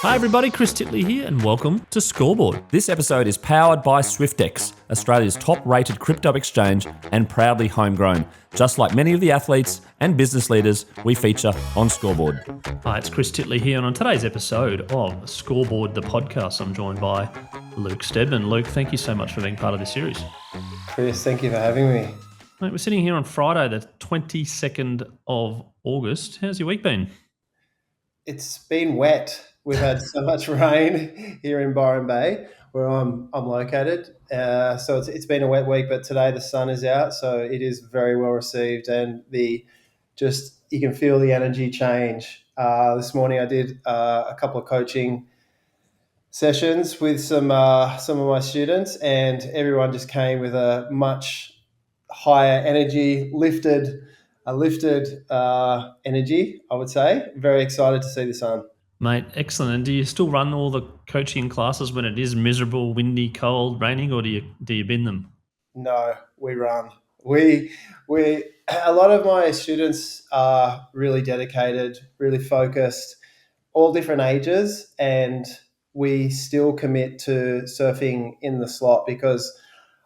Hi everybody, Chris Titley here and welcome to Scoreboard. This episode is powered by Swyftx, Australia's top-rated crypto exchange and proudly homegrown, just like many of the athletes and business leaders we feature on Scoreboard. Hi, it's Chris Titley here, and on today's episode of Scoreboard, the podcast, I'm joined by Luke Stedman. Luke, thank you so much for being part of this series. Chris, thank you for having me. Mate, we're sitting here on Friday, the 22nd of August. How's your week been? It's been wet. We've had so much rain here in Byron Bay, where I'm located. So it's been a wet week, but today the sun is out, so it is very well received, and you can feel the energy change. This morning I did a couple of coaching sessions with some of my students, and everyone just came with a much higher energy, lifted energy, I would say. Very excited to see the sun. Mate, excellent. And do you still run all the coaching classes when it is miserable, windy, cold, raining, or do you bin them? No, we run. We a lot of my students are really dedicated, really focused, all different ages, and we still commit to surfing in the slot because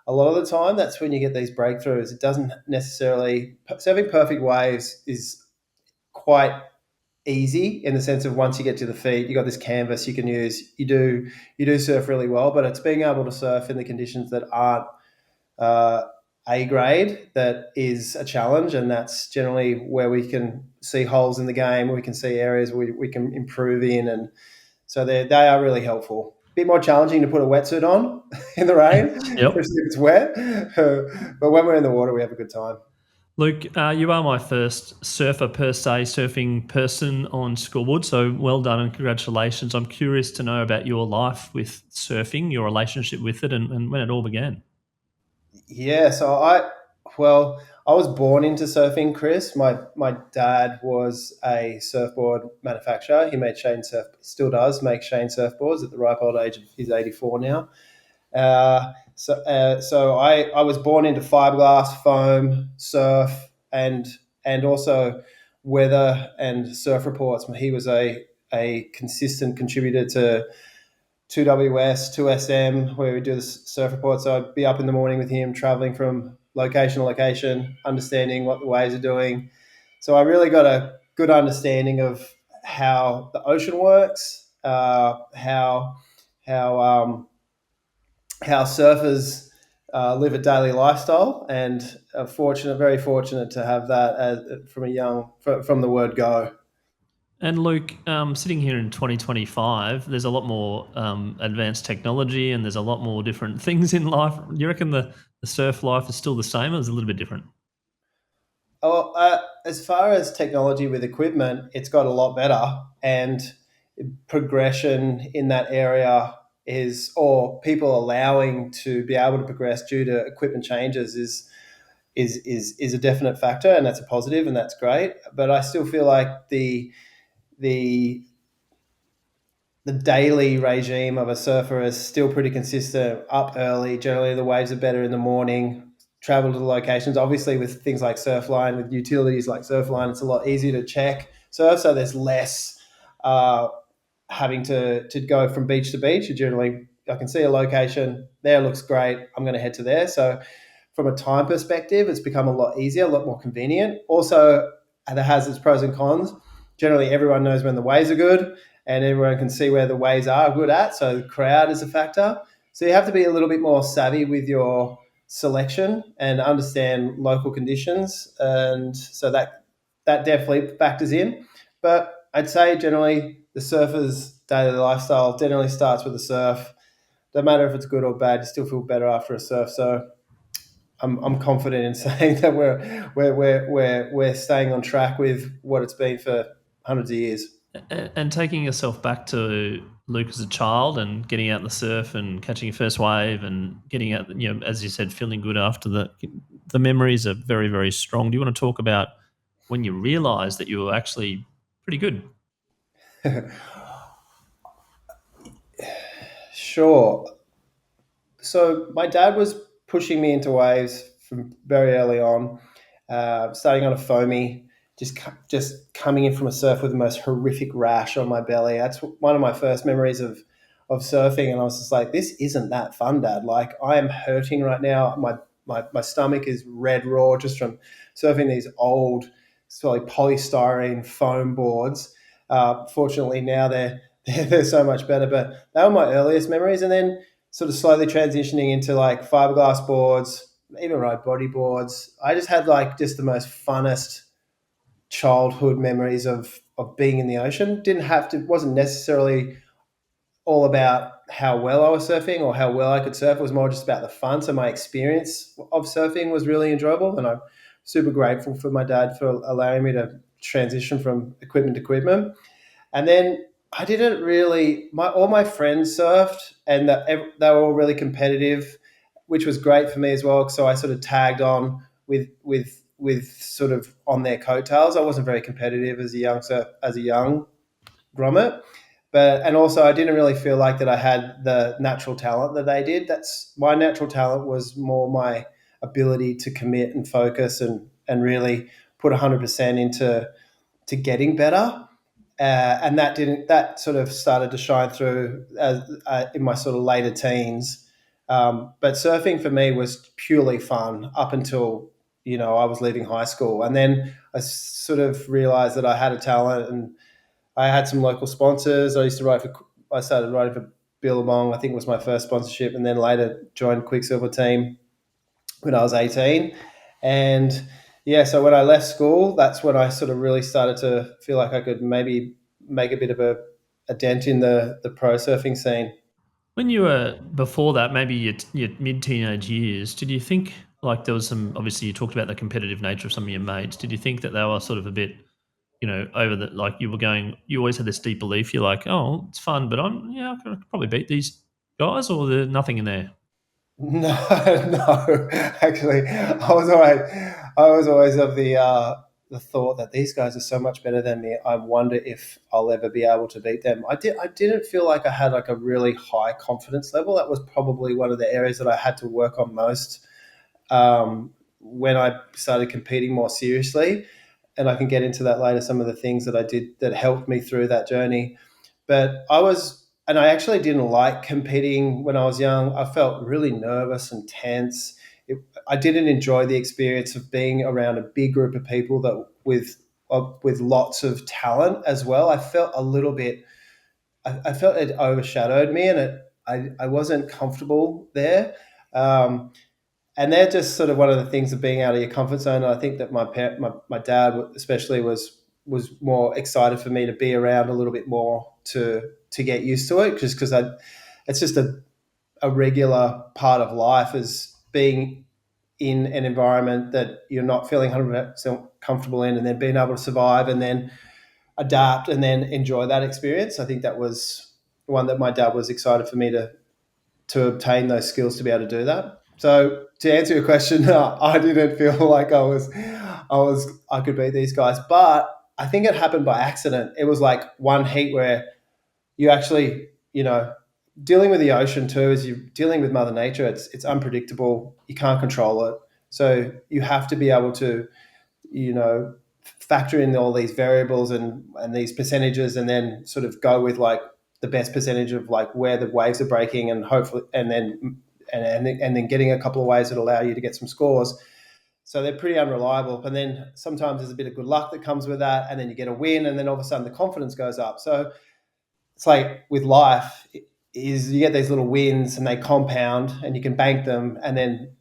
a lot of the time that's when you get these breakthroughs. It doesn't necessarily surfing perfect waves is quite easy in the sense of once you get to the feet, you got this canvas you can use. You do surf really well, but it's being able to surf in the conditions that aren't A grade that is a challenge, and that's generally where we can see holes in the game, we can see areas we can improve in, and so they are really helpful. A bit more challenging to put a wetsuit on in the rain, Yep. especially if it's wet, but when we're in the water, we have a good time. Luke, you are my first surfer per se, surfing person on Scoreboard, so well done and congratulations. I'm curious to know about your life with surfing, your relationship with it, and when it all began. Yeah, so I was born into surfing, Chris. My dad was a surfboard manufacturer. He made still does make Shane surfboards at the ripe old age of he's 84 now. So I was born into fiberglass, foam, surf, and also weather and surf reports. He was a consistent contributor to 2WS, 2SM, where we do the surf report. So I'd be up in the morning with him, traveling from location to location, understanding what the waves are doing. So I really got a good understanding of how the ocean works, how surfers live a daily lifestyle, and very fortunate to have that from the word go. And Luke, sitting here in 2025, there's a lot more advanced technology and there's a lot more different things in life. Do you reckon the surf life is still the same or is it a little bit different? Oh, as far as technology with equipment, it's got a lot better, and progression in that area or people allowing to be able to progress due to equipment changes is a definite factor, and that's a positive, and that's great. But I still feel like the daily regime of a surfer is still pretty consistent. Up early, generally the waves are better in the morning. Travel to the locations. Obviously, with things like Surfline, with utilities like Surfline, it's a lot easier to check surf, so there's less having to go from beach to beach. I can see a location there, looks great, I'm going to head to there. So from a time perspective, it's become a lot easier, a lot more convenient. Also, it has its pros and cons. Generally, everyone knows when the waves are good, and everyone can see where the waves are good at. So the crowd is a factor. So you have to be a little bit more savvy with your selection and understand local conditions. And so that definitely factors in. But I'd say generally the surfer's daily lifestyle generally starts with the surf. No matter if it's good or bad, you still feel better after a surf. So I'm confident in saying that we're staying on track with what it's been for hundreds of years. And taking yourself back to Luke as a child and getting out in the surf and catching your first wave and getting out, as you said, feeling good after the memories are very, very strong. Do you want to talk about when you realised that you were actually pretty good? Sure. So my dad was pushing me into waves from very early on, starting on a foamy. just coming in from a surf with the most horrific rash on my belly. That's one of my first memories of surfing, and I was just like, this isn't that fun, Dad. Like, I am hurting right now. My stomach is red raw just from surfing these old, sort of polystyrene foam boards. Fortunately, now they're so much better. But they were my earliest memories, and then sort of slowly transitioning into like fiberglass boards, even ride bodyboards. I just had like just the most funnest childhood memories of being in the ocean. Didn't have to, wasn't necessarily all about how well I was surfing or how well I could surf. It was more just about the fun. So my experience of surfing was really enjoyable, and I'm super grateful for my dad for allowing me to transition from equipment to equipment. And then I didn't really. All my friends surfed, and they were all really competitive, which was great for me as well. So I sort of tagged on with sort of on their coattails. I wasn't very competitive as a young grommet, and also I didn't really feel like that I had the natural talent that they did. That's my natural talent was more my ability to commit and focus and really put 100% into to getting better. And that sort of started to shine through in my sort of later teens. But surfing for me was purely fun up until I was leaving high school, and then I sort of realized that I had a talent, and I had some local sponsors. I started writing for Billabong. I think it was my first sponsorship, and then later joined Quicksilver team when I was 18. And yeah, so when I left school, that's when I sort of really started to feel like I could maybe make a bit of a dent in the pro surfing scene. When you were before that, maybe your mid teenage years, did you think like there was some? Obviously, you talked about the competitive nature of some of your mates. Did you think that they were sort of a bit, over the like you were going? You always had this deep belief. You're like, oh, it's fun, but I could probably beat these guys, or there's nothing in there. No, no. Actually, I was always of the thought that these guys are so much better than me. I wonder if I'll ever be able to beat them. I didn't feel like I had like a really high confidence level. That was probably one of the areas that I had to work on most when I started competing more seriously. And I can get into that later. Some of the things that I did that helped me through that journey. And I actually didn't like competing when I was young. I felt really nervous and tense. I didn't enjoy the experience of being around a big group of people that with lots of talent as well. I felt a little bit. I felt it overshadowed me, and I wasn't comfortable there. And they're just sort of one of the things of being out of your comfort zone. And I think that my dad especially was more excited for me to be around a little bit more to get used to it, just because it's just a regular part of life is being in an environment that you're not feeling 100% comfortable in, and then being able to survive and then adapt and then enjoy that experience. I think that was one that my dad was excited for me to obtain those skills to be able to do that. So to answer your question, I didn't feel like I could beat these guys, but I think it happened by accident. It was like one heat where you actually, dealing with the ocean too, is you're dealing with Mother Nature. It's unpredictable. You can't control it. So you have to be able to, you know, factor in all these variables and these percentages, and then sort of go with like the best percentage of like where the waves are breaking, and hopefully, and then getting a couple of waves that allow you to get some scores. So they're pretty unreliable. And then sometimes there's a bit of good luck that comes with that, and then you get a win, and then all of a sudden the confidence goes up. So it's like with life, is you get these little wins and they compound, and you can bank them, and then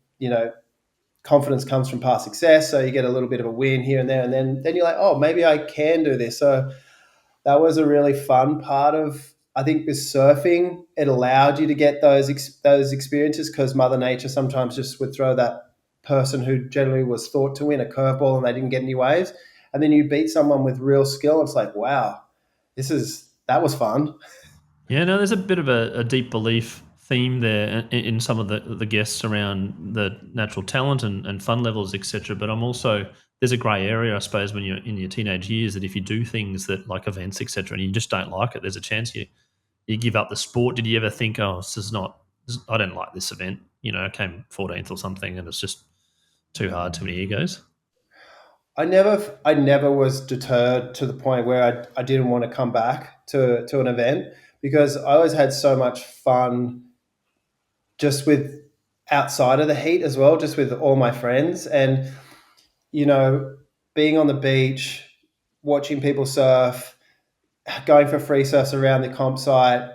confidence comes from past success. So you get a little bit of a win here and there, and then you're like, oh, maybe I can do this. So that was a really fun part of, I think, with surfing. It allowed you to get those experiences, because Mother Nature sometimes just would throw that person who generally was thought to win a curveball and they didn't get any waves, and then you beat someone with real skill. It's like, wow, that was fun. Yeah, no, there's a bit of a deep belief theme there in some of the guests around the natural talent and fun levels, etc. But there's a grey area, I suppose, when you're in your teenage years, that if you do things that like events, etc., and you just don't like it, there's a chance you give up the sport. Did you ever think, oh, I don't like this event? I came 14th or something, and it's just too hard, too many egos. I never was deterred to the point where I didn't want to come back to an event, because I always had so much fun just with outside of the heat as well, just with all my friends. And, you know, being on the beach, watching people surf, going for free surfs around the comp site,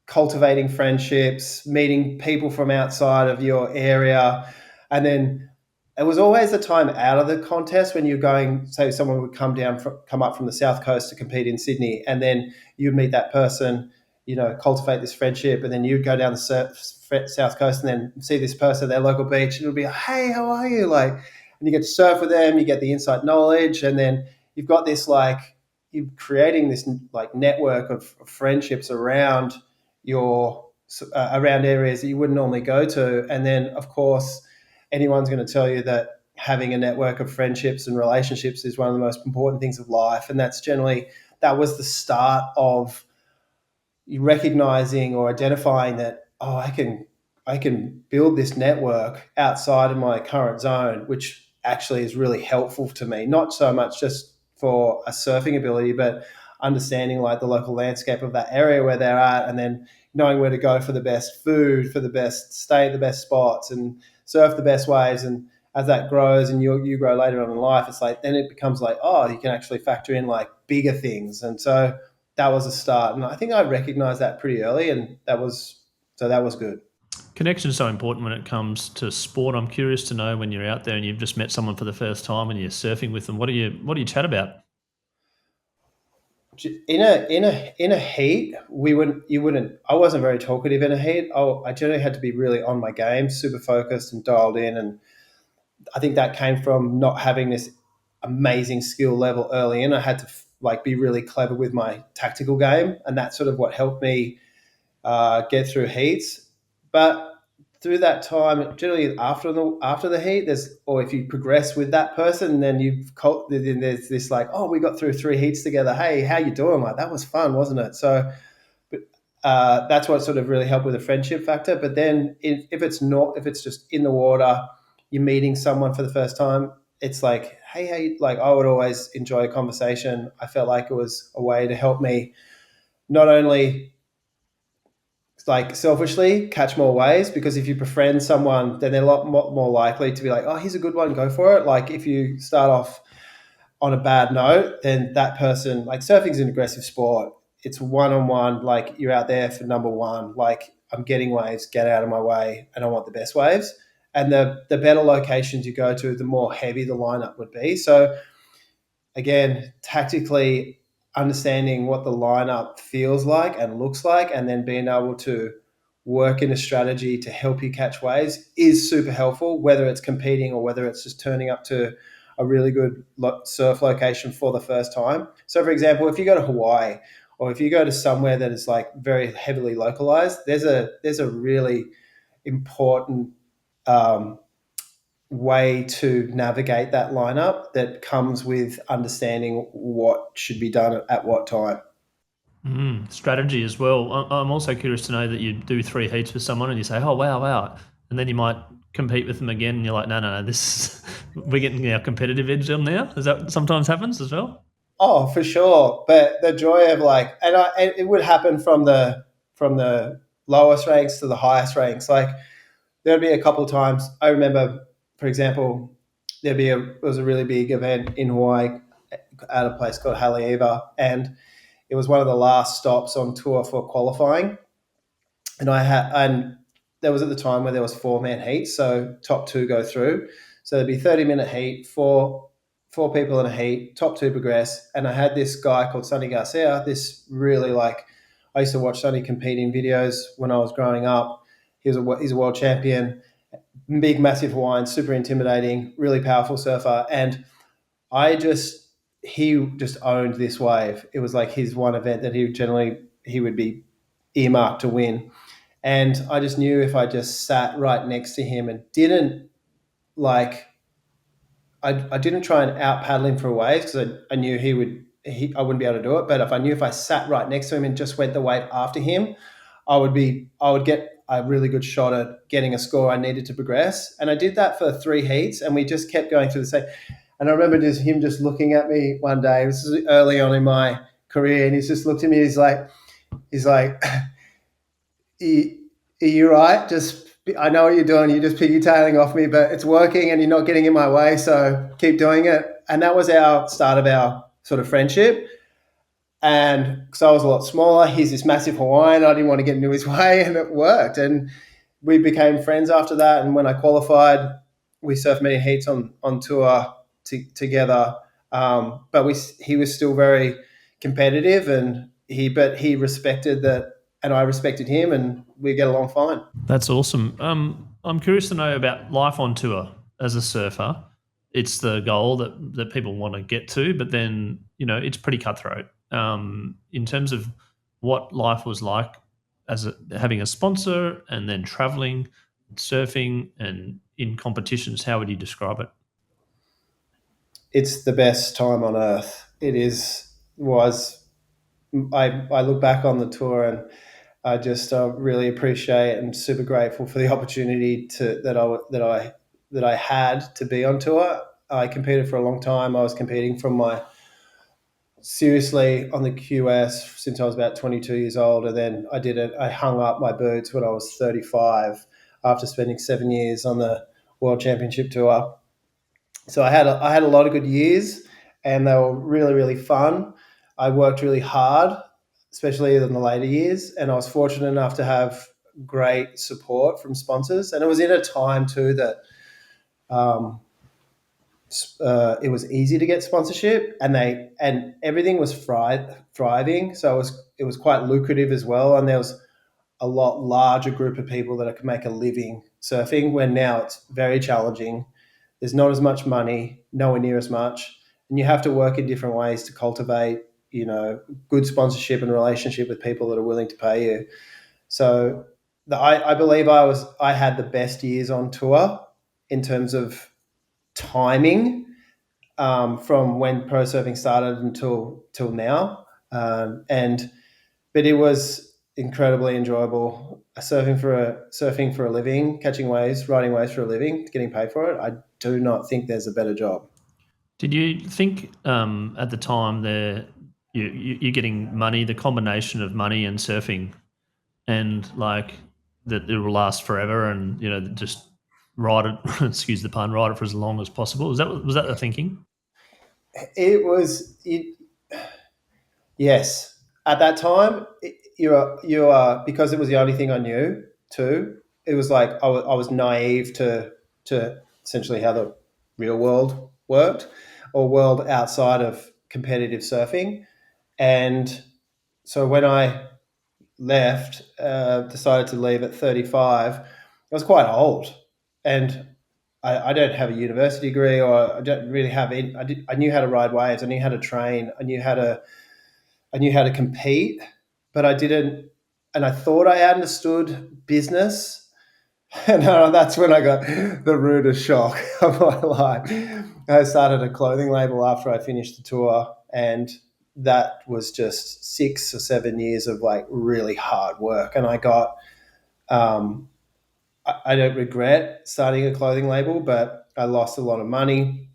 cultivating friendships, meeting people from outside of your area. And then it was always the time out of the contest when you're going, say someone would come up from the South Coast to compete in Sydney, and then you'd meet that person, cultivate this friendship, and then you'd go down the South Coast and then see this person at their local beach, and it would be like, hey, how are you? Like, and you get to surf with them, you get the inside knowledge, and then you've got this, like, you're creating this like network of friendships around your around areas that you wouldn't normally go to. And then, of course, anyone's going to tell you that having a network of friendships and relationships is one of the most important things of life. And that was the start of recognizing or identifying that, oh, I can build this network outside of my current zone, which actually is really helpful to me, not so much just for a surfing ability, but understanding like the local landscape of that area where they're at, and then knowing where to go for the best food, for the best stay at the best spots, and surf the best waves. And as that grows and you grow later on in life, it's like then it becomes like, oh, you can actually factor in like bigger things. And so that was a start, and I think I recognized that pretty early, and that was good. Connection is so important when it comes to sport. I'm curious to know, when you're out there and you've just met someone for the first time and you're surfing with them, what do you chat about? In a heat, I wasn't very talkative in a heat. I generally had to be really on my game, super focused and dialed in. And I think that came from not having this amazing skill level early in. I had to like be really clever with my tactical game, and that's sort of what helped me get through heats. But through that time, generally after the heat, or if you progress with that person, then then there's this like, oh, we got through 3 heats together. Hey, how you doing? Like, that was fun, wasn't it? So that's what sort of really helped with the friendship factor. But then if it's just in the water, you're meeting someone for the first time, it's like, hey, how you, like, I would always enjoy a conversation. I felt like it was a way to help me not only like selfishly catch more waves, because if you befriend someone, then they're a lot more likely to be like, oh, here's a good one, go for it. Like, if you start off on a bad note, then that person, like, surfing's an aggressive sport. It's one-on-one, like, you're out there for number one, like, I'm getting waves, get out of my way, and I want the best waves. And the better locations you go to, the more heavy the lineup would be. So again, tactically understanding what the lineup feels like and looks like, and then being able to work in a strategy to help you catch waves is super helpful, whether it's competing or whether it's just turning up to a really good surf location for the first time. So, for example, if you go to Hawaii, or if you go to somewhere that is like very heavily localized, there's a really important way to navigate that lineup that comes with understanding what should be done at what time. Strategy as well. I'm also curious to know that you do 3 heats with someone and you say, oh, wow, wow. And then you might compete with them again and you're like, no, this we're getting our competitive edge on now. Is that sometimes happens as well? Oh, for sure. But the joy of like, and it would happen from the lowest ranks to the highest ranks. Like, there'd be a couple of times I remember, for example, it was a really big event in Hawaii at a place called Haleiwa, and it was one of the last stops on tour for qualifying. And there was at the time where there was 4-man heats, so top two go through. So there'd be 30-minute heat, four people in a heat, top two progress. And I had this guy called Sonny Garcia, this really, like, I used to watch Sonny compete in videos when I was growing up. He's a world champion, big, massive Hawaiian, super intimidating, really powerful surfer. And he just owned this wave. It was like his one event that he would be earmarked to win. And I just knew if I just sat right next to him and didn't like, I didn't try and out paddle him for waves, because I knew I wouldn't be able to do it. But if I sat right next to him and just went the wave after him, I would get a really good shot at getting a score I needed to progress. And I did that for 3 heats, and we just kept going through the same. And I remember him just looking at me one day. This is early on in my career, and he's just looked at me. He's like, are you right? Just I know what you're doing. You're just piggytailing off me, but it's working, and you're not getting in my way. So keep doing it. And that was our start of our sort of friendship. And because I was a lot smaller, he's this massive Hawaiian. I didn't want to get into his way, and it worked. And we became friends after that. And when I qualified, we surfed many heats on tour together. He was still very competitive, and he respected that, and I respected him, and we get along fine. That's awesome. I'm curious to know about life on tour as a surfer. It's the goal that people want to get to, but then it's pretty cutthroat. In terms of what life was like as having a sponsor and then traveling, surfing, and in competitions, how would you describe it? It's the best time on earth. It is was. I look back on the tour, and I just really appreciate and super grateful for the opportunity that I had to be on tour. I competed for a long time. I was competing from my seriously on the QS since I was about 22 years old, and then I did it. I hung up my boots when I was 35 after spending 7 years on the World Championship Tour. So I had a lot of good years, and they were really really fun. I worked really hard, especially in the later years, and I was fortunate enough to have great support from sponsors. And it was in a time too that um, it was easy to get sponsorship, and everything was thriving. So it was quite lucrative as well, and there was a lot larger group of people that could make a living surfing. When now it's very challenging. There's not as much money, nowhere near as much, and you have to work in different ways to cultivate, good sponsorship and relationship with people that are willing to pay you. So I believe I had the best years on tour in terms of timing, from when pro surfing started until till now, and but it was incredibly enjoyable. Surfing for a living, catching waves, riding waves for a living, getting paid for it. I do not think there's a better job. Did you think at the time you're getting money, the combination of money and surfing, and like that it will last forever, and just ride it? Excuse the pun, ride it for as long as possible. Was that the thinking? It was it. Yes, at that time, you are because it was the only thing I knew too. It was like I was naive to essentially how the real world worked, or world outside of competitive surfing. And so when I left, decided to leave at 35, I was quite old, and I don't have a university degree, or I don't really have any. I knew how to ride waves. I knew how to train. I knew how to compete, but I didn't. And I thought I understood business. And that's when I got the rudest shock of my life. I started a clothing label after I finished the tour, and that was just 6 or 7 years of like really hard work. And um, I don't regret starting a clothing label, but I lost a lot of money.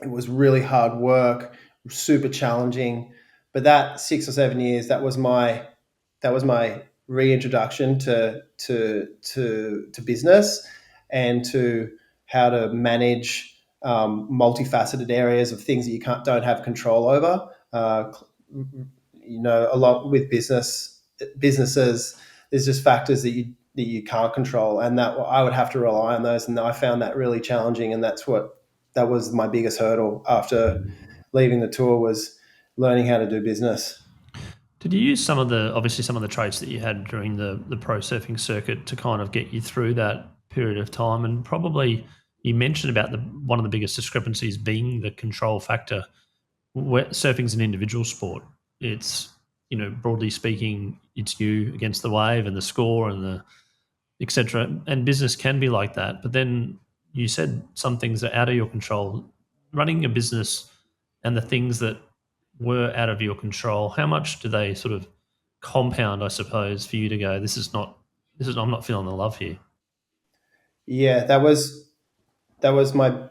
It was really hard work, super challenging. But that 6 or 7 years, that was my reintroduction to business, and to how to manage multifaceted areas of things that you don't have control over. A lot with businesses, there's just factors that you can't control, and that I would have to rely on those. And I found that really challenging, and that was my biggest hurdle after leaving the tour, was learning how to do business. Did you use obviously some of the traits that you had during the pro surfing circuit to kind of get you through that period of time? And probably you mentioned about one of the biggest discrepancies being the control factor. Surfing's an individual sport. It's, broadly speaking, it's you against the wave and the score and the etc. And business can be like that. But then you said some things are out of your control. Running a business and the things that were out of your control, how much do they sort of compound, I suppose, for you to go, I'm not feeling the love here? Yeah, that was my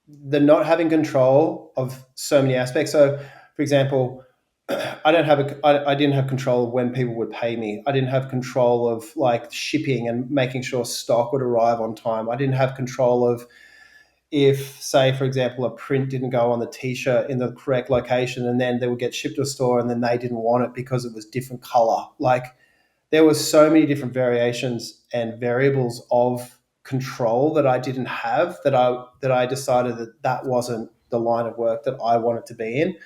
the not having control of so many aspects. So, for example, I didn't have control of when people would pay me. I didn't have control of like shipping and making sure stock would arrive on time. I didn't have control of if, say, for example, a print didn't go on the t-shirt in the correct location, and then they would get shipped to a store and then they didn't want it because it was different color. Like, there was so many different variations and variables of control that I didn't have, that I decided that wasn't the line of work that I wanted to be in.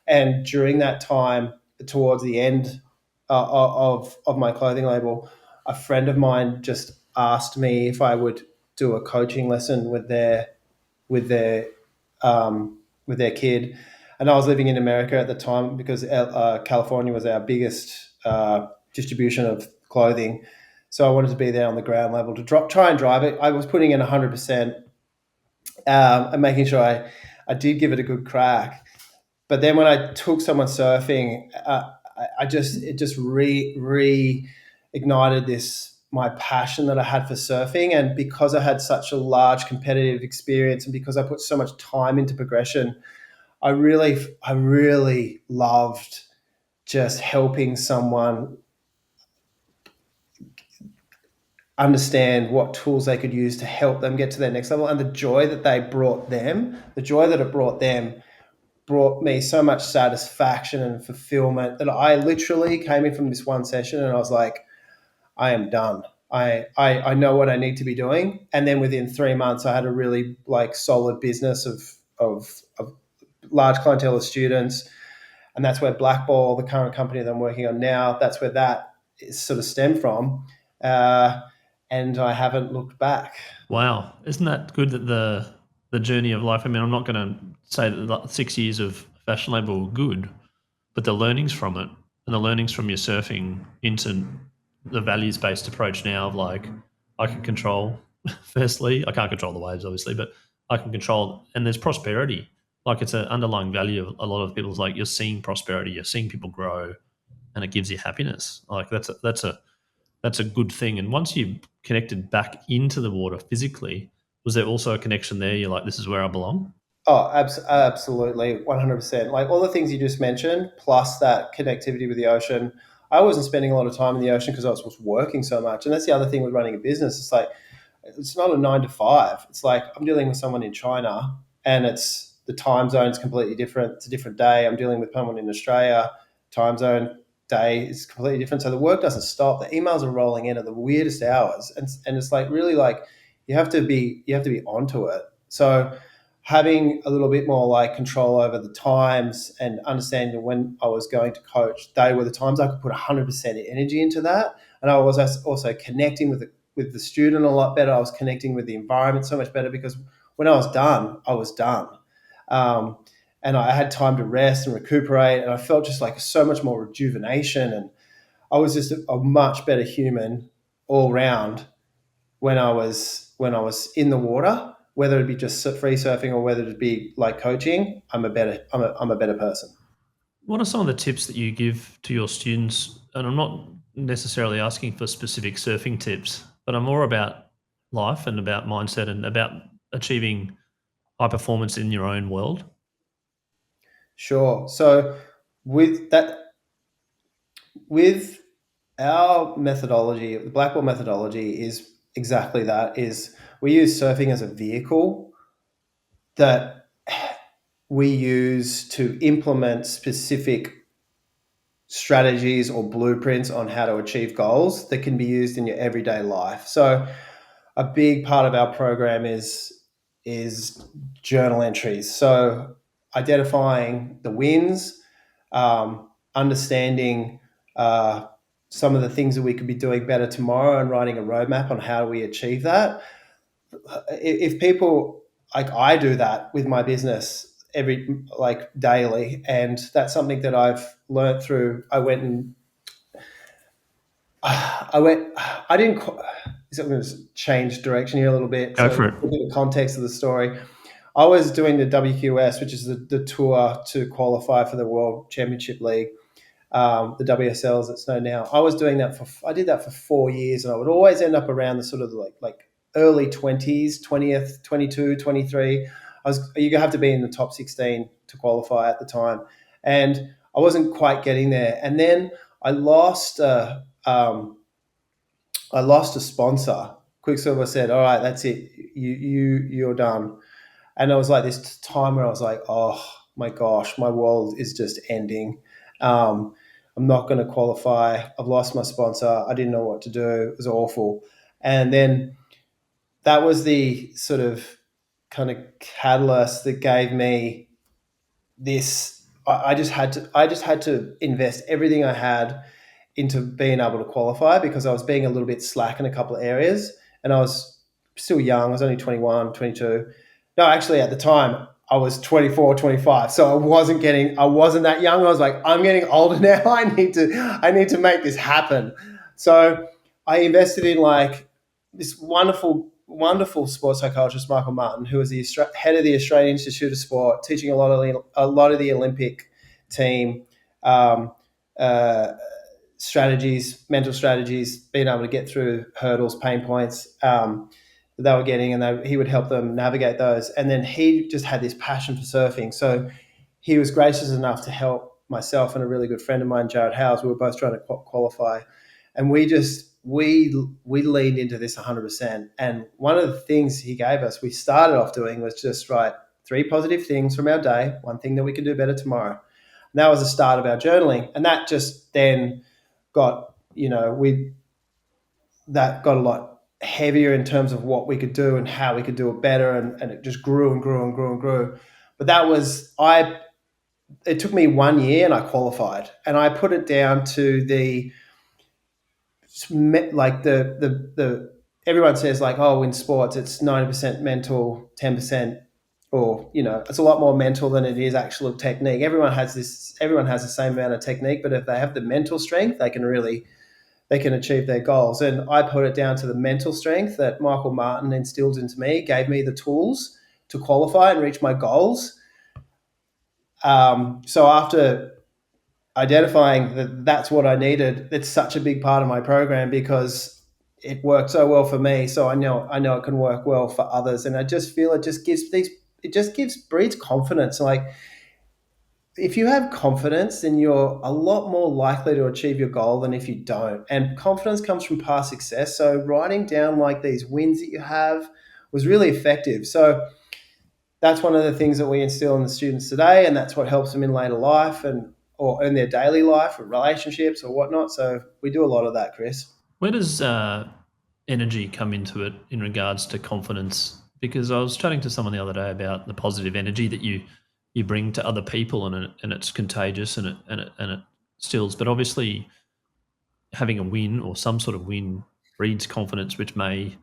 And during that time, towards the end of my clothing label, a friend of mine just asked me if I would do a coaching lesson with their with their kid. And I was living in America at the time because California was our biggest distribution of clothing. So I wanted to be there on the ground level to try and drive it. I was putting in 100% and making sure I did give it a good crack. But then when I took someone surfing, it just reignited my passion that I had for surfing. And because I had such a large competitive experience, and because I put so much time into progression, I really loved just helping someone understand what tools they could use to help them get to their next level. And the joy that it brought them brought me so much satisfaction and fulfillment that I literally came in from this one session and I was like, I am done. I know what I need to be doing. And then within 3 months, I had a really like solid business of large clientele of students. And that's where Blackball, the current company that I'm working on now, that's where that is sort of stemmed from. And I haven't looked back. Wow, isn't that good that the journey of life? I mean, I'm not going to say that the 6 years of fashion label were good, but the learnings from it and the learnings from your surfing into the values-based approach now of like, I can control. Firstly, I can't control the waves, obviously, but I can control, and there's prosperity. Like, it's an underlying value of a lot of people's, like, you're seeing prosperity, you're seeing people grow, and it gives you happiness. Like, that's a good thing. And once you connected back into the water physically, was there also a connection there? You're like, this is where I belong? Oh, absolutely, 100%. Like all the things you just mentioned, plus that connectivity with the ocean. I wasn't spending a lot of time in the ocean because I was working so much. And that's the other thing with running a business. It's like, it's not a 9 to 5. It's like I'm dealing with someone in China and it's the time zone is completely different. It's a different day. I'm dealing with someone in Australia. Time zone day is completely different. So the work doesn't stop. The emails are rolling in at the weirdest hours. And it's like really like you have to be onto it. So having a little bit more like control over the times and understanding when I was going to coach, they were the times I could put 100% energy into that. And I was also connecting with the student a lot better. I was connecting with the environment so much better because when I was done. And I had time to rest and recuperate, and I felt just like so much more rejuvenation. And I was just a much better human all round when I was in the water, whether it be just free surfing or whether it be like coaching. I'm a better person. What are some of the tips that you give to your students? And I'm not necessarily asking for specific surfing tips, but I'm more about life and about mindset and about achieving high performance in your own world. Sure. So with that, with our methodology, the Blackboard methodology is exactly that. Is we use surfing as a vehicle that we use to implement specific strategies or blueprints on how to achieve goals that can be used in your everyday life. So a big part of our program is journal entries. So identifying the wins, understanding some of the things that we could be doing better tomorrow, and writing a roadmap on how we achieve that. If people, like, I do that with my business daily, and that's something that I've learned through. I didn't. So I'm going to change direction here a little bit. Go So for it. a bit of context of the story. I was doing the WQS, which is the tour to qualify for the World Championship League, the WSL as it's known now. I did that for 4 years, and I would always end up around the sort of like early 20s, 20th, 22, 23. you have to be in the top 16 to qualify at the time, and I wasn't quite getting there. And then I lost a sponsor. Quicksilver said, "All right, that's it. You're done." And it was like this time where I was like, "Oh my gosh, my world is just ending. Um, I'm not going to qualify. I've lost my sponsor. I didn't know what to do. It was awful." And then that was the sort of kind of catalyst that gave me this. I just had to invest everything I had into being able to qualify, because I was being a little bit slack in a couple of areas, and I was still young. I was only 21, 22. No, actually at the time I was 24, 25. So I wasn't that young. I was like, I'm getting older now. I need to make this happen. So I invested in like this wonderful sports psychologist, Michael Martin, who was the head of the Australian Institute of Sport, teaching a lot of the Olympic team, uh, strategies, mental strategies, being able to get through hurdles, pain points that they were getting, and he would help them navigate those. And then he just had this passion for surfing. So he was gracious enough to help myself and a really good friend of mine, Jared Howes. We were both trying to qualify, and we leaned into this 100%. And one of the things he gave us, we started off doing, was just write 3 positive things from our day, one thing that we can do better tomorrow. And that was the start of our journaling, and that just then got, that got a lot heavier in terms of what we could do and how we could do it better, and it just grew and grew and grew and grew. But it took me 1 year and I qualified, and I put it down to the everyone says like, oh, in sports it's 90% mental, 10%, or it's a lot more mental than it is actual technique. Everyone has the same amount of technique, but if they have the mental strength, they can achieve their goals. And I put it down to the mental strength that Michael Martin instilled into me, gave me the tools to qualify and reach my goals. So after identifying that that's what I needed, it's such a big part of my program, because it worked so well for me. So I know it can work well for others. And I just feel it just breeds confidence. Like, if you have confidence, then you're a lot more likely to achieve your goal than if you don't. And confidence comes from past success. So writing down like these wins that you have was really effective. So that's one of the things that we instill in the students today, and that's what helps them in later life or in their daily life or relationships or whatnot. So we do a lot of that, Chris. Where does energy come into it in regards to confidence? Because I was chatting to someone the other day about the positive energy that you bring to other people, and it's contagious, and it stills. But obviously, having a win or some sort of win breeds confidence, which may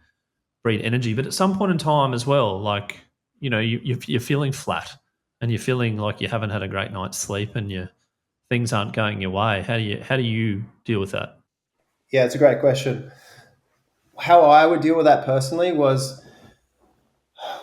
breed energy. But at some point in time as well, like you're feeling flat, and you're feeling like you haven't had a great night's sleep, and things aren't going your way. How do you deal with that? Yeah, it's a great question. How I would deal with that personally was,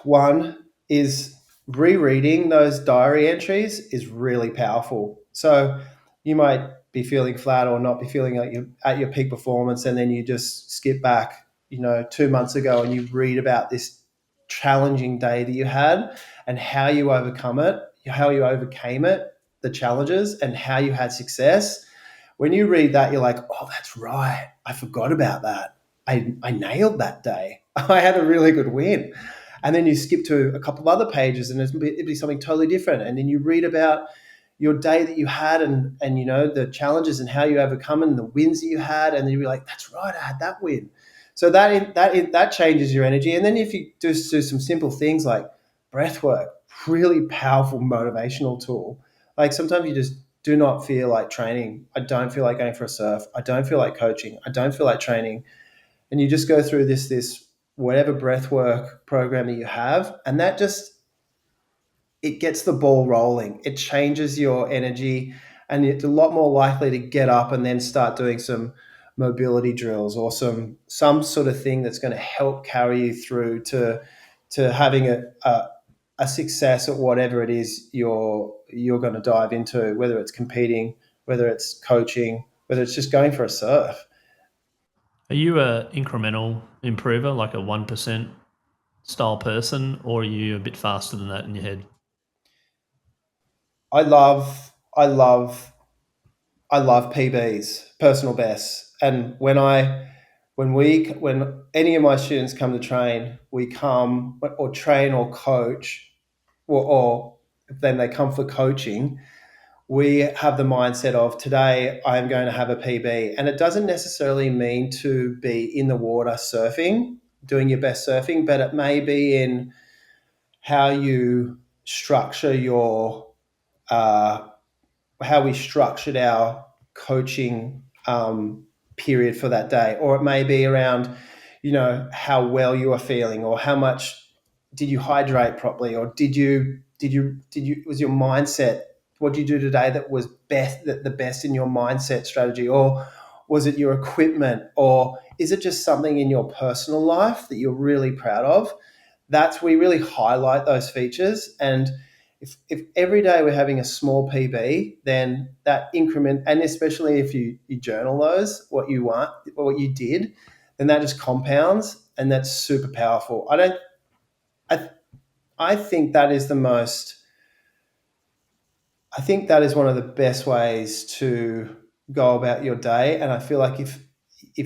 one is rereading those diary entries is really powerful. So you might be feeling flat or not be feeling like you're at your peak performance, and then you just skip back, 2 months ago, and you read about this challenging day that you had and how you overcame it, the challenges, and how you had success. When you read that, you're like, oh, that's right. I forgot about that. I nailed that day. I had a really good win. And then you skip to a couple of other pages, and it'd be something totally different. And then you read about your day that you had, and the challenges and how you overcome them and the wins that you had, and then you'd be like, that's right, I had that win. So that changes your energy. And then if you just do some simple things like breath work, really powerful motivational tool. Like, sometimes you just do not feel like training. I don't feel like going for a surf. I don't feel like coaching. I don't feel like training. And you just go through this whatever breathwork program that you have, and that just, it gets the ball rolling. It changes your energy, and it's a lot more likely to get up and then start doing some mobility drills or some sort of thing that's going to help carry you through to having a success at whatever it is you're going to dive into, whether it's competing, whether it's coaching, whether it's just going for a surf. Are you a incremental improver, like a 1%? style person, or are you a bit faster than that in your head? I love PBs, personal bests, and when any of my students come to train, we come or train or coach, or then they come for coaching. We have the mindset of today I am going to have a PB, and it doesn't necessarily mean to be in the water surfing, doing your best surfing, but it may be in how you structure your uh, how we structured our coaching period for that day, or it may be around, how well you are feeling, or how much did you hydrate properly, or did you was your mindset, what did you do today that was the best in your mindset strategy, or was it your equipment, or is it just something in your personal life that you're really proud of? We really highlight those features. And if every day we're having a small PB, then that increment, and especially if you journal those, what you want, or what you did, then that just compounds, and that's super powerful. I think that is the most, I think that is one of the best ways to go about your day. And I feel like if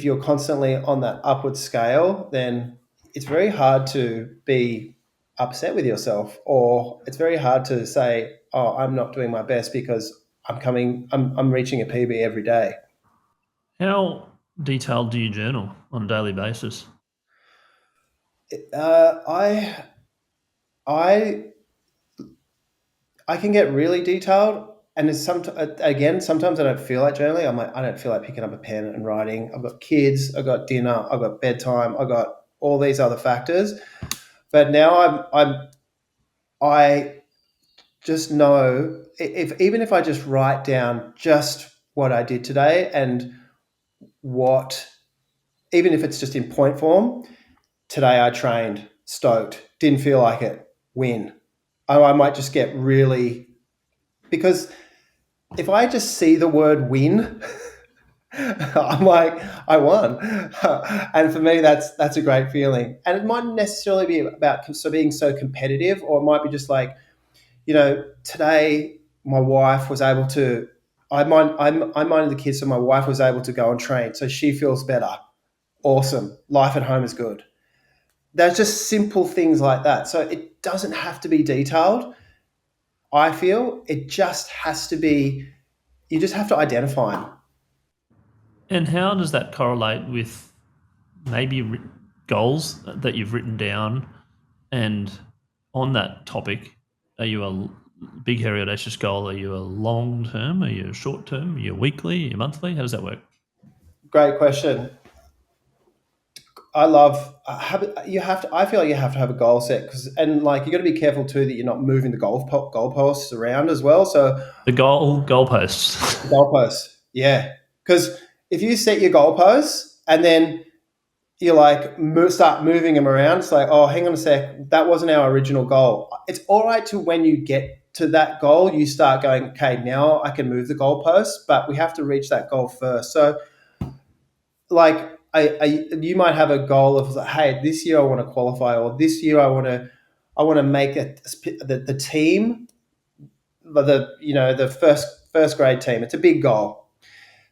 you're constantly on that upward scale, then it's very hard to be upset with yourself, or it's very hard to say, "Oh, I'm not doing my best because I'm reaching a PB every day." How detailed do you journal on a daily basis? I I I can get really detailed, and sometimes I don't feel like journaling. I don't feel like picking up a pen and writing. I've got kids, I've got dinner, I've got bedtime, I've got all these other factors. But now I just know, if even if I just write down just what I did today, and what, even if it's just in point form, today I trained, stoked, didn't feel like it, win. I might just get really, because if I just see the word win, I'm like, I won. And for me, that's a great feeling. And it mightn't necessarily be about being so competitive, or it might be just like, today my wife was able to, I minded the kids, so my wife was able to go and train. So she feels better. Awesome. Life at home is good. There's just simple things like that. So it doesn't have to be detailed. I feel it just has to be, you just have to identify them. And how does that correlate with maybe goals that you've written down? And on that topic, are you a big, hairy, audacious goal? Are you a long term? Are you a short term? Are you weekly? Are you monthly? How does that work? Great question. I love you have to. I feel like you have to have a goal set, and like you got to be careful too that you're not moving the goalposts around as well. So The goalposts. goalposts, yeah, because if you set your goalposts and then you like start moving them around, it's like, oh, hang on a sec, that wasn't our original goal. It's all right to, when you get to that goal, you start going, okay, now I can move the goalposts, but we have to reach that goal first. So like you might have a goal of, hey, this year I want to qualify, or this year I want to make the team, the first grade team. It's a big goal.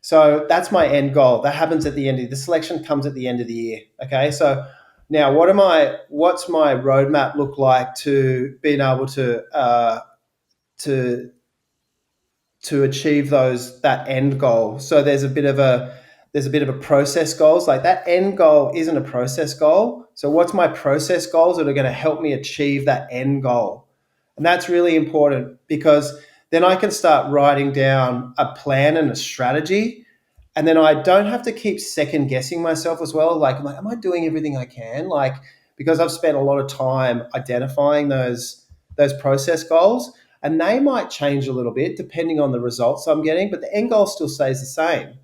So that's my end goal. That happens at the end of the selection, comes at the end of the year. Okay. So now what's my roadmap look like to being able to to achieve that end goal? So there's a bit of a process goals. Like, that end goal isn't a process goal. So what's my process goals that are going to help me achieve that end goal? And that's really important, because then I can start writing down a plan and a strategy. And then I don't have to keep second guessing myself as well. Like, am I doing everything I can? Like, because I've spent a lot of time identifying those process goals, and they might change a little bit depending on the results I'm getting, but the end goal still stays the same.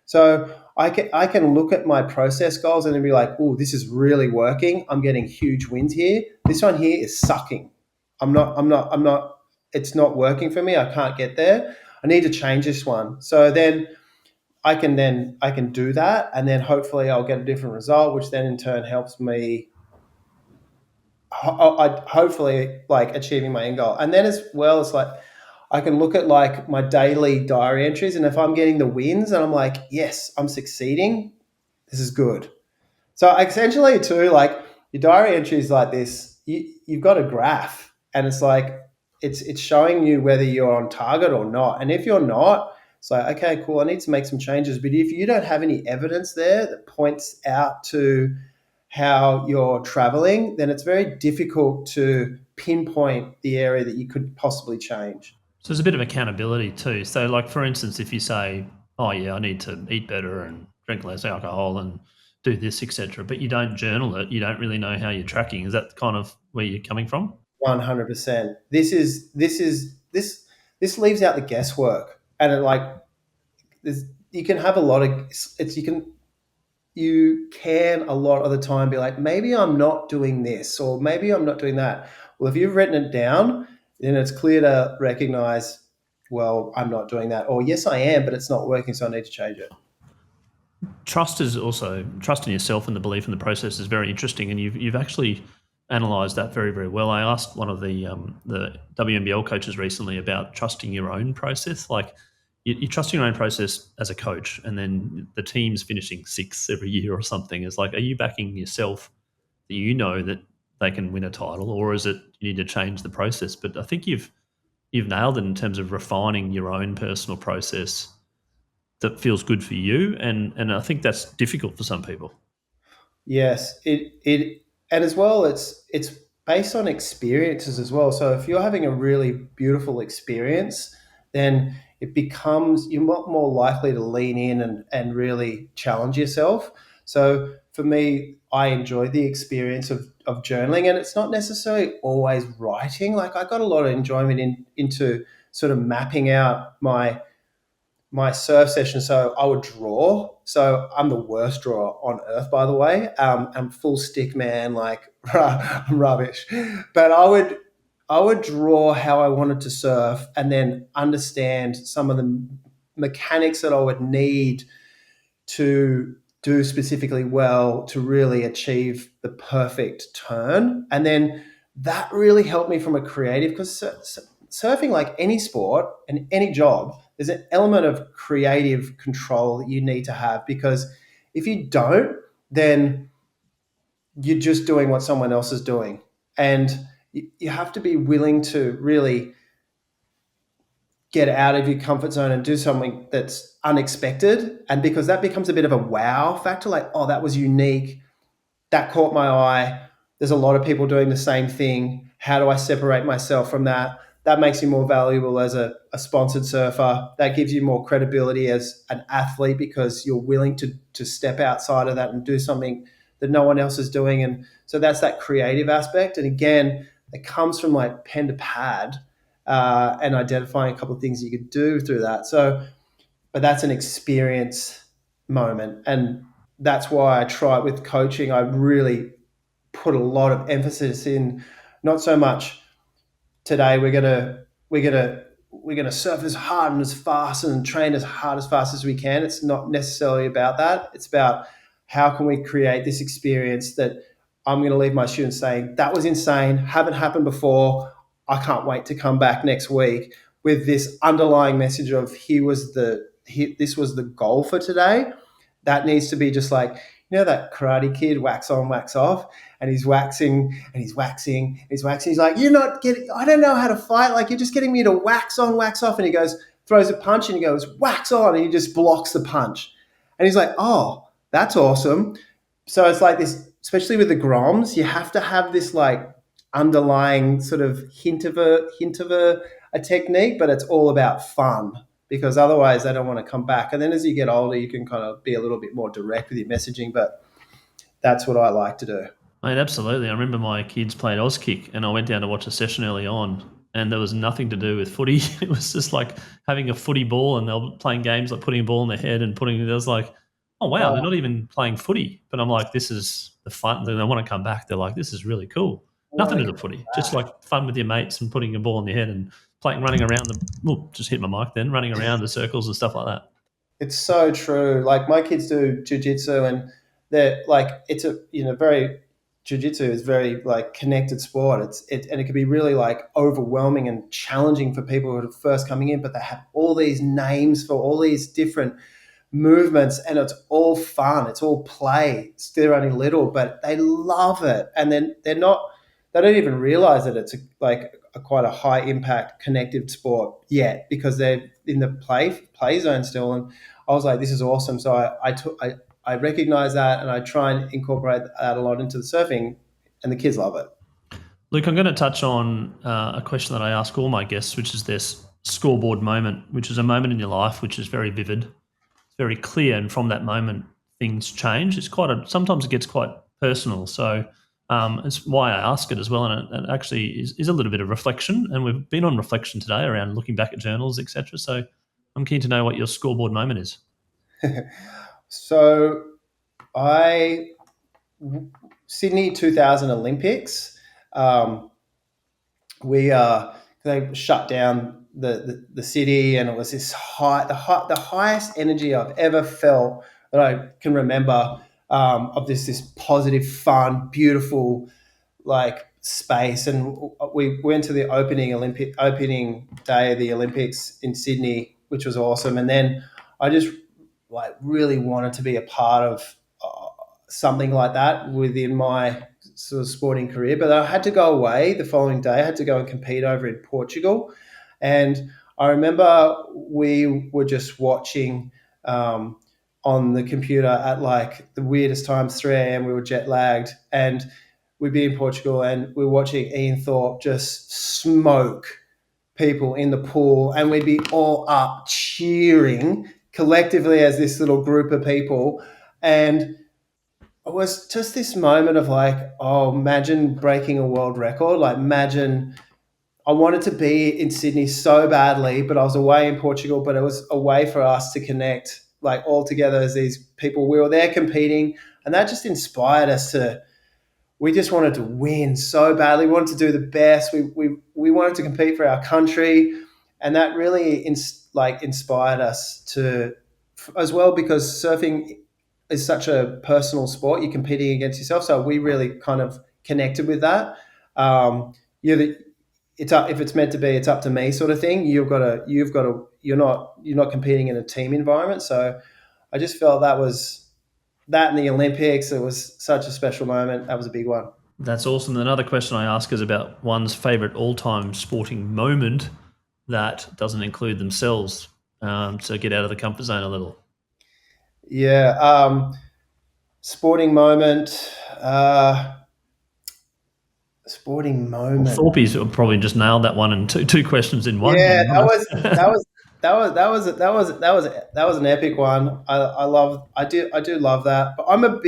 So I can look at my process goals and then be like, oh, this is really working. I'm getting huge wins here. This one here is sucking. I'm not, it's not working for me. I can't get there. I need to change this one. So then I can do that, and then hopefully I'll get a different result, which then in turn helps me I hopefully like achieving my end goal. And then as well, it's like I can look at like my daily diary entries, and if I'm getting the wins and I'm like, yes, I'm succeeding, this is good. So essentially, too, like your diary entries like this, you've got a graph, and it's like it's showing you whether you're on target or not. And if you're not, it's like, okay, cool, I need to make some changes. But if you don't have any evidence there that points out to how you're traveling, then it's very difficult to pinpoint the area that you could possibly change. So there's a bit of accountability too. So, like for instance, if you say, "Oh yeah, I need to eat better and drink less alcohol and do this, etc.," but you don't journal it, you don't really know how you're tracking. Is that kind of where you're coming from? 100%. This leaves out the guesswork, and you can have a lot of it's you can a lot of the time be like, maybe I'm not doing this or maybe I'm not doing that. Well, if you've written it down, then it's clear to recognize, well, I'm not doing that, or yes, I am, but it's not working, so I need to change it. Trust is also trust in yourself and the belief in the process is very interesting, and you've actually analysed that very very well. I asked one of the WNBL coaches recently about trusting your own process. Like you trust your own process as a coach, and then the team's finishing sixth every year or something. Is like, are you backing yourself that you know that they can win a title, or is it you need to change the process? But I think you've nailed it in terms of refining your own personal process that feels good for you, and I think that's difficult for some people. Yes, it and as well, it's based on experiences as well. So if you're having a really beautiful experience, then it becomes you're more likely to lean in and really challenge yourself. So for me, I enjoy the experience of journaling, and it's not necessarily always writing. Like I got a lot of enjoyment into sort of mapping out my surf session. So I would draw. So I'm the worst drawer on earth, by the way. I'm full stick man, like I'm rubbish. But I would draw how I wanted to surf and then understand some of the mechanics that I would need to do specifically well to really achieve the perfect turn. And then that really helped me from a creative because surfing, like any sport and any job, there's an element of creative control that you need to have because if you don't, then you're just doing what someone else is doing. And you have to be willing to really get out of your comfort zone and do something that's unexpected. And because that becomes a bit of a wow factor, like, oh, that was unique. That caught my eye. There's a lot of people doing the same thing. How do I separate myself from that? That makes you more valuable as a sponsored surfer. That gives you more credibility as an athlete because you're willing to step outside of that and do something that no one else is doing. And so that's that creative aspect. And again, it comes from like pen to pad and identifying a couple of things you could do through that. So, but that's an experience moment. And that's why I try it with coaching. I really put a lot of emphasis in not so much today we're gonna surf as hard and as fast and train as hard as fast as we can. It's not necessarily about that. It's about how can we create this experience that I'm going to leave my students saying that was insane, haven't happened before. I can't wait to come back next week with this underlying message of this was the goal for today. That needs to be just like, that Karate Kid, wax on, wax off, and he's waxing and he's waxing and he's waxing. He's like, you're not getting, I don't know how to fight. Like, you're just getting me to wax on, wax off. And he goes, throws a punch and he goes, wax on. And he just blocks the punch. And he's like, oh, that's awesome. So it's like this, especially with the Groms, you have to have this like underlying sort of hint of a technique, but it's all about fun because otherwise they don't want to come back. And then as you get older, you can kind of be a little bit more direct with your messaging, but that's what I like to do. Mate, absolutely. I remember my kids played Auskick, and I went down to watch a session early on, and there was nothing to do with footy. It was just like having a footy ball, and they were playing games like putting a ball in their head and putting. It was like, oh wow, they're not even playing footy. But I'm like, this is the fun. They want to come back. They're like, this is really cool. Nothing to do with footy, just like fun with your mates and putting a ball in your head and playing, running around just hit my mic then, running around the circles and stuff like that. It's so true. Like my kids do jujitsu, and they're like, it's a very jiu-jitsu is very like connected sport. And it can be really like overwhelming and challenging for people who are first coming in, but they have all these names for all these different movements, and it's all fun. It's all play. They're only little, but they love it, and then they don't even realize that it's quite a high impact connective sport yet, because they're in the play zone still. And I was like, this is awesome. So I recognize that, and I try and incorporate that a lot into the surfing, and the kids love it. Luke, I'm going to touch on a question that I ask all my guests, which is this scoreboard moment, which is a moment in your life which is very vivid, very clear, and from that moment things change. It's sometimes it gets quite personal. So it's why I ask it as well, and it actually is a little bit of reflection. And we've been on reflection today around looking back at journals, etc. So I'm keen to know what your scoreboard moment is. So Sydney 2000 Olympics, they shut down the city, and it was this the highest energy I've ever felt that I can remember, of this positive, fun, beautiful like space. And we went to the opening day of the Olympics in Sydney, which was awesome. And then I just like really wanted to be a part of something like that within my sort of sporting career. But I had to go away the following day. I had to go and compete over in Portugal. And I remember we were just watching on the computer at like the weirdest times, 3 a.m. We were jet lagged, and we'd be in Portugal, and we were watching Ian Thorpe just smoke people in the pool, and we'd be all up cheering collectively as this little group of people. And it was just this moment of like, oh, imagine breaking a world record. Like, imagine, I wanted to be in Sydney so badly, but I was away in Portugal, but it was a way for us to connect like all together as these people. We were there competing, and that just inspired us we just wanted to win so badly. We wanted to do the best. We wanted to compete for our country, and that really inspired us to as well, because surfing is such a personal sport. You're competing against yourself, so we really kind of connected with that. It's up, if it's meant to be, it's up to me, sort of thing. You've got to. You're not competing in a team environment. So I just felt that in the Olympics, it was such a special moment. That was a big one. That's awesome. Another question I ask is about one's favourite all-time sporting moment that doesn't include themselves, to get out of the comfort zone a little. Yeah, sporting moment. Sporting moment. Well, Thorpe's probably just nailed that one, and two questions in one. Yeah, that was an epic one. I do love that. But I'm a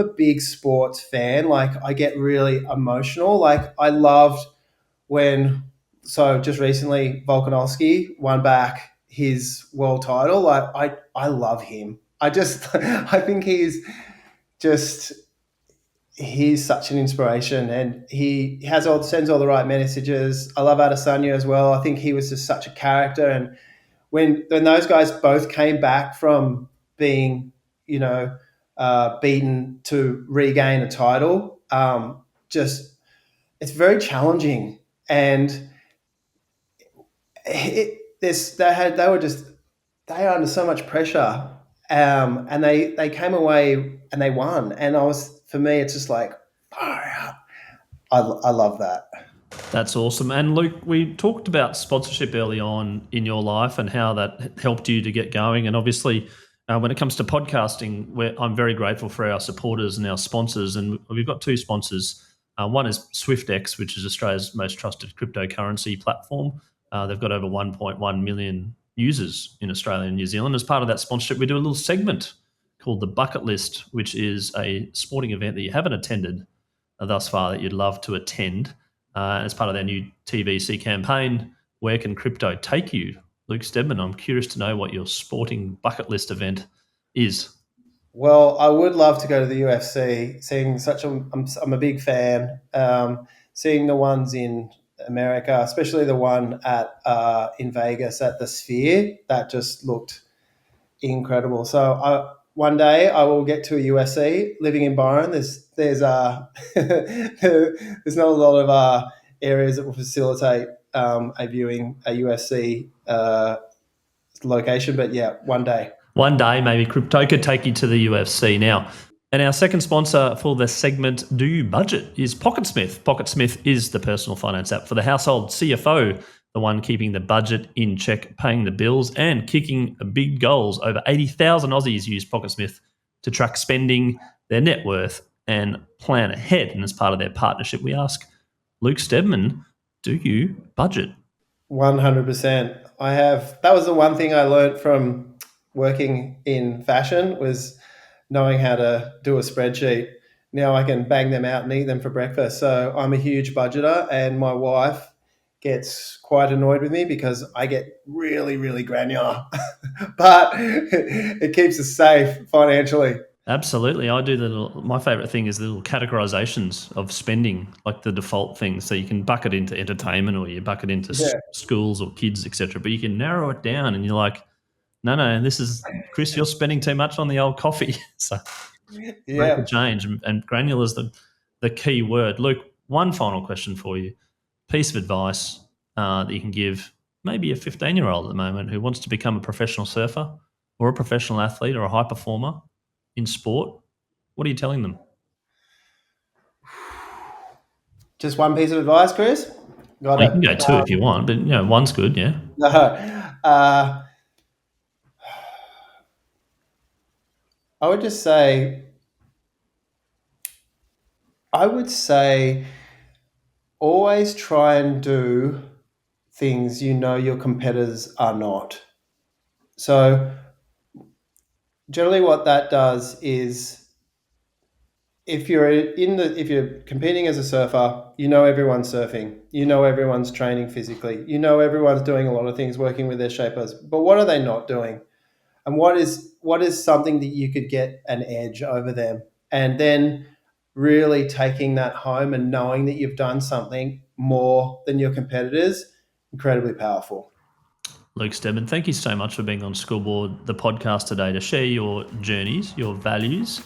big sports fan. Like, I get really emotional. Like, I loved just recently Volkanovski won back his world title. Like, I love him. I think he's such an inspiration, and he sends all the right messages. I love Adesanya as well. I think he was just such a character. And when those guys both came back from being, beaten to regain a title, it's very challenging. And they were under so much pressure, and they came away and they won. And for me, it's just like, I love that. That's awesome. And Luke, we talked about sponsorship early on in your life and how that helped you to get going. And obviously, when it comes to podcasting, I'm very grateful for our supporters and our sponsors. And we've got two sponsors. One is Swyftx, which is Australia's most trusted cryptocurrency platform. They've got over 1.1 million users in Australia and New Zealand. As part of that sponsorship, we do a little segment called the Bucket List, which is a sporting event that you haven't attended thus far that you'd love to attend. As part of their new TVC campaign, Where Can Crypto Take You? Luke Stedman, I'm curious to know what your sporting bucket list event is. Well, I would love to go to the UFC. I'm a big fan. Seeing the ones in America, especially the one in Vegas at the Sphere, that just looked incredible. So one day I will get to a USC. Living in Byron, there's there's not a lot of areas that will facilitate a viewing a USC location. But yeah, one day. One day, maybe crypto could take you to the UFC now. And our second sponsor for the segment, Do You Budget, is PocketSmith. PocketSmith is the personal finance app for the household CFO, the one keeping the budget in check, paying the bills, and kicking big goals. Over 80,000 Aussies use PocketSmith to track spending, their net worth, and plan ahead. And as part of their partnership, we ask Luke Stedman, do you budget? 100%. That was the one thing I learned from working in fashion, was knowing how to do a spreadsheet. Now I can bang them out and eat them for breakfast. So I'm a huge budgeter, and my wife gets quite annoyed with me because I get really, really granular. But it keeps us safe financially. Absolutely. I do my favorite thing is the little categorizations of spending, like the default things. So you can bucket into entertainment, or you bucket into schools or kids, etc. But you can narrow it down, and you're like, no, this is, Chris, you're spending too much on the old coffee. So make a change, and granular is the key word. Luke, one final question for you. Piece of advice that you can give maybe a 15-year-old at the moment who wants to become a professional surfer or a professional athlete or a high performer in sport. What are you telling them? Just one piece of advice, Chris? You can go two if you want, but one's good, yeah. No. I would say always try and do things your competitors are not. So generally what that does is, if you're competing as a surfer, everyone's surfing, everyone's training physically, everyone's doing a lot of things, working with their shapers, but what are they not doing? And what is something that you could get an edge over them? And then really taking that home and knowing that you've done something more than your competitors, incredibly powerful. Luke Stedman, thank you so much for being on Scoreboard, the podcast today, to share your journeys, your values,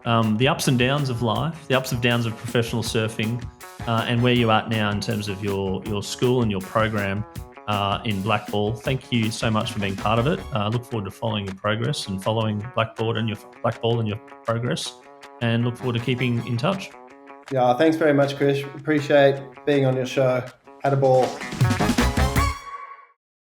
the ups and downs of life, the ups and downs of professional surfing, and where you're at now in terms of your school and your program in Blackball. Thank you so much for being part of it. I look forward to following your progress and following Blackball and your progress, and look forward to keeping in touch. Yeah, thanks very much, Chris. Appreciate being on your show. Had a ball.